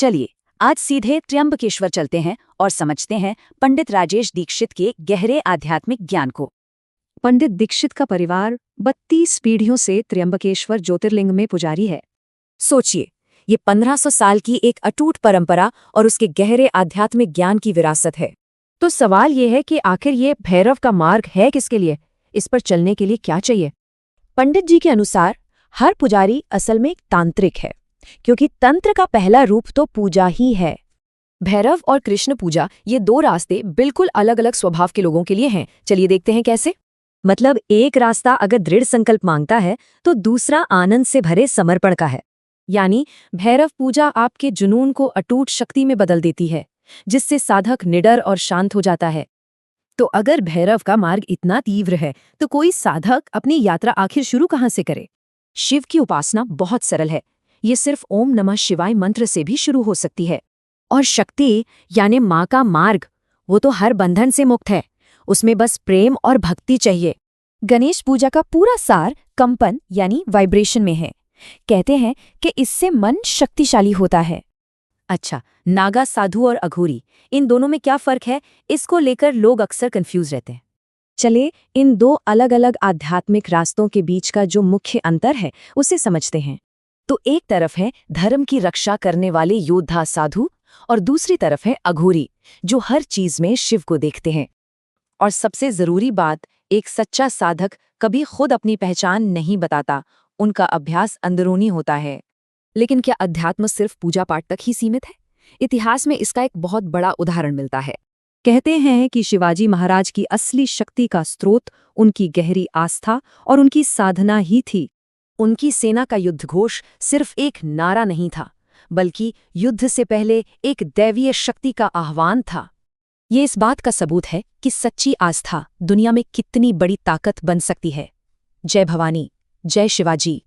चलिए आज सीधे त्र्यंबकेश्वर चलते हैं और समझते हैं पंडित राजेश दीक्षित के गहरे आध्यात्मिक ज्ञान को। पंडित दीक्षित का परिवार 32 पीढ़ियों से त्र्यंबकेश्वर ज्योतिर्लिंग में पुजारी है। सोचिए, ये 1500 साल की एक अटूट परंपरा और उसके गहरे आध्यात्मिक ज्ञान की विरासत है। तो सवाल ये है कि आखिर ये भैरव का मार्ग है किसके लिए? इस पर चलने के लिए क्या चाहिए? पंडित जी के अनुसार हर पुजारी असल में एक तांत्रिक है, क्योंकि तंत्र का पहला रूप तो पूजा ही है। भैरव और कृष्ण पूजा, ये दो रास्ते बिल्कुल अलग अलग स्वभाव के लोगों के लिए हैं। चलिए देखते हैं कैसे। मतलब एक रास्ता अगर दृढ़ संकल्प मांगता है तो दूसरा आनंद से भरे समर्पण का है। यानी भैरव पूजा आपके जुनून को अटूट शक्ति में बदल देती है, जिससे साधक निडर और शांत हो जाता है। तो अगर भैरव का मार्ग इतना तीव्र है तो कोई साधक अपनी यात्रा आखिर शुरू कहाँ से करे? शिव की उपासना बहुत सरल है। ये सिर्फ ओम नमः शिवाय मंत्र से भी शुरू हो सकती है। और शक्ति यानी माँ का मार्ग, वो तो हर बंधन से मुक्त है। उसमें बस प्रेम और भक्ति चाहिए। गणेश पूजा का पूरा सार कंपन यानी वाइब्रेशन में है। कहते हैं कि इससे मन शक्तिशाली होता है। अच्छा, नागा साधु और अघोरी, इन दोनों में क्या फर्क है? इसको लेकर लोग अक्सर कंफ्यूज रहते हैं। चले इन दो अलग अलग आध्यात्मिक रास्तों के बीच का जो मुख्य अंतर है उसे समझते हैं। तो एक तरफ है धर्म की रक्षा करने वाले योद्धा साधु और दूसरी तरफ है अघोरी, जो हर चीज में शिव को देखते हैं। और सबसे जरूरी बात, एक सच्चा साधक कभी खुद अपनी पहचान नहीं बताता, उनका अभ्यास अंदरूनी होता है। लेकिन क्या अध्यात्म सिर्फ पूजा पाठ तक ही सीमित है? इतिहास में इसका एक बहुत बड़ा उदाहरण मिलता है। कहते हैं कि शिवाजी महाराज की असली शक्ति का स्रोत उनकी गहरी आस्था और उनकी साधना ही थी। उनकी सेना का युद्धघोष सिर्फ एक नारा नहीं था, बल्कि युद्ध से पहले एक दैवीय शक्ति का आह्वान था। ये इस बात का सबूत है कि सच्ची आस्था दुनिया में कितनी बड़ी ताकत बन सकती है। जय भवानी, जय शिवाजी।